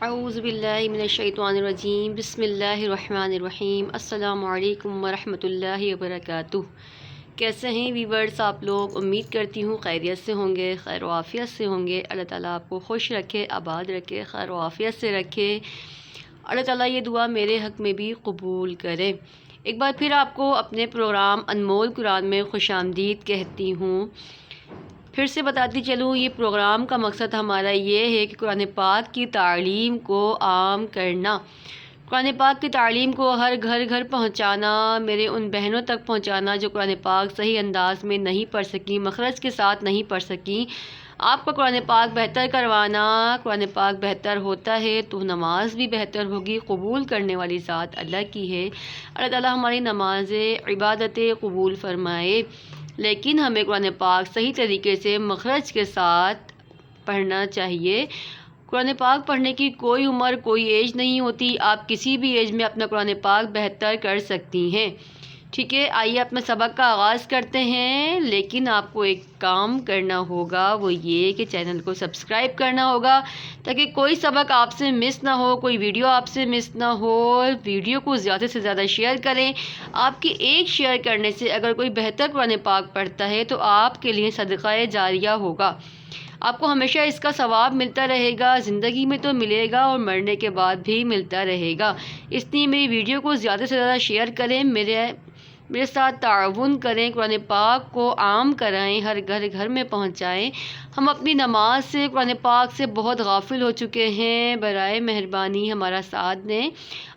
اعوذ باللہ من الشیطان الرجیم بسم اللہ الرحمن الرحیم السلام علیکم ورحمۃ اللہ وبرکاتہ۔ کیسے ہیں ویورز آپ لوگ؟ امید کرتی ہوں خیریت سے ہوں گے، خیر و عافیت سے ہوں گے۔ اللہ تعالیٰ آپ کو خوش رکھے، آباد رکھے، خیر و عافیت سے رکھے۔ اللہ تعالیٰ یہ دعا میرے حق میں بھی قبول کرے۔ ایک بار پھر آپ کو اپنے پروگرام انمول قرآن میں خوش آمدید کہتی ہوں۔ پھر سے بتاتی چلوں، یہ پروگرام کا مقصد ہمارا یہ ہے کہ قرآن پاک کی تعلیم کو عام کرنا، قرآن پاک کی تعلیم کو ہر گھر پہنچانا، میرے ان بہنوں تک پہنچانا جو قرآن پاک صحیح انداز میں نہیں پڑھ سکیں، مخرج کے ساتھ نہیں پڑھ سکیں۔ آپ کو قرآن پاک بہتر کروانا، قرآن پاک بہتر ہوتا ہے تو نماز بھی بہتر ہوگی۔ قبول کرنے والی ذات اللہ کی ہے۔ اللہ تعالیٰ ہماری نماز عبادتیں قبول فرمائے، لیکن ہمیں قرآن پاک صحیح طریقے سے مخرج کے ساتھ پڑھنا چاہیے۔ قرآن پاک پڑھنے کی کوئی عمر، کوئی ایج نہیں ہوتی۔ آپ کسی بھی ایج میں اپنا قرآن پاک بہتر کر سکتی ہیں، ٹھیک ہے؟ آئیے اپنے سبق کا آغاز کرتے ہیں، لیکن آپ کو ایک کام کرنا ہوگا، وہ یہ کہ چینل کو سبسکرائب کرنا ہوگا تاکہ کوئی سبق آپ سے مس نہ ہو، کوئی ویڈیو آپ سے مس نہ ہو۔ ویڈیو کو زیادہ سے زیادہ شیئر کریں۔ آپ کی ایک شیئر کرنے سے اگر کوئی بہتر قرآن پاک پڑھتا ہے تو آپ کے لیے صدقہ جاریہ ہوگا، آپ کو ہمیشہ اس کا ثواب ملتا رہے گا، زندگی میں تو ملے گا اور مرنے کے بعد بھی ملتا رہے گا۔ اس لیے میری ویڈیو کو زیادہ سے زیادہ شیئر کریں، میرے ساتھ تعاون کریں، قرآن پاک کو عام کرائیں، ہر گھر میں پہنچائیں۔ ہم اپنی نماز سے، قرآن پاک سے بہت غافل ہو چکے ہیں، برائے مہربانی ہمارا ساتھ دیں۔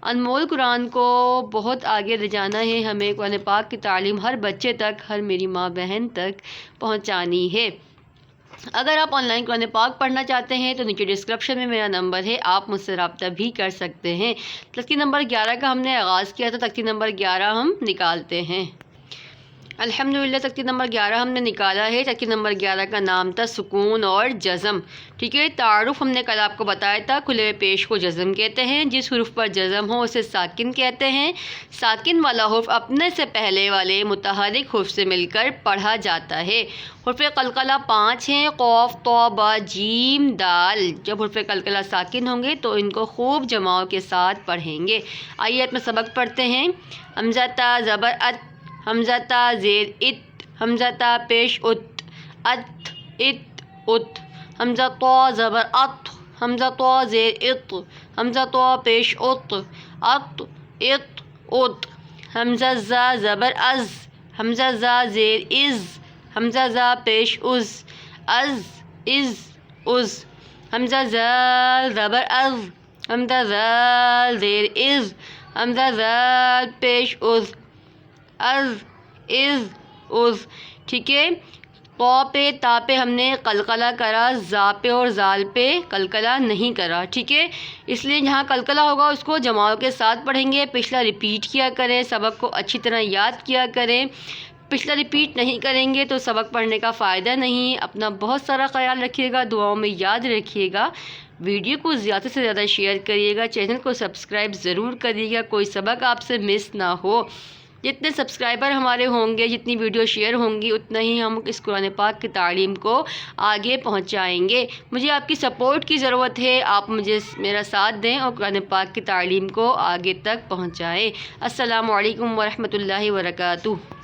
انمول قرآن کو بہت آگے لے جانا ہے، ہمیں قرآن پاک کی تعلیم ہر بچے تک، ہر میری ماں بہن تک پہنچانی ہے۔ اگر آپ آن لائن قرآن پاک پڑھنا چاہتے ہیں تو نیچے ڈسکرپشن میں میرا نمبر ہے، آپ مجھ سے رابطہ بھی کر سکتے ہیں۔ ترتیب نمبر 11 کا ہم نے آغاز کیا تھا، ترتیب نمبر 11 ہم نکالتے ہیں۔ الحمدللہ ترتیب نمبر 11 ہم نے نکالا ہے۔ ترتیب نمبر 11 کا نام تھا سکون اور جزم، ٹھیک ہے؟ تعارف ہم نے کل آپ کو بتایا تھا، کھلے ہوئے پیش کو جزم کہتے ہیں، جس حرف پر جزم ہو اسے ساکن کہتے ہیں۔ ساکن والا حرف اپنے سے پہلے والے متحرک حرف سے مل کر پڑھا جاتا ہے۔ حرف قلقلہ 5 ہیں، قاف، طا، با، جیم، دال۔ جب حرف قلقلہ ساکن ہوں گے تو ان کو خوب جماؤ کے ساتھ پڑھیں گے۔ آئیے اپنا سبق پڑھتے ہیں۔ حمزہ تا زبر ات، حمزہ تا زیر ات، حمزہ تا پیش ات، ات، ات، ات۔ حمزہ طا زبر ات، حمزہ طا زیر ات، حمزہ طا پیش ات، ات، ات، ات۔ حمزہ زا زبر از، حمزہ زا زیر از، حمزہ زا پیش از، از، از، از۔ حمزہ زال زبر از، حمزہ زال زیر از، حمزہ زال پیش از، از، از، از، ٹھیک ہے؟ طا پہ، تا پہ ہم نے قلقلہ کرا، زا پہ اور زال پہ قلقلہ نہیں کرا، ٹھیک ہے؟ اس لیے جہاں قلقلہ ہوگا اس کو جماؤ کے ساتھ پڑھیں گے۔ پچھلا ریپیٹ کیا کریں، سبق کو اچھی طرح یاد کیا کریں۔ پچھلا ریپیٹ نہیں کریں گے تو سبق پڑھنے کا فائدہ نہیں۔ اپنا بہت سارا خیال رکھیے گا، دعاؤں میں یاد رکھیے گا۔ ویڈیو کو زیادہ سے زیادہ شیئر کریے گا، چینل کو سبسکرائب ضرور کریے گا، کوئی سبق آپ سے مس نہ ہو۔ جتنے سبسکرائبر ہمارے ہوں گے، جتنی ویڈیو شیئر ہوں گی، اتنا ہی ہم اس قرآن پاک کی تعلیم کو آگے پہنچائیں گے۔ مجھے آپ کی سپورٹ کی ضرورت ہے، آپ مجھے میرا ساتھ دیں اور قرآن پاک کی تعلیم کو آگے تک پہنچائیں۔ السلام علیکم ورحمۃ اللہ وبرکاتہ۔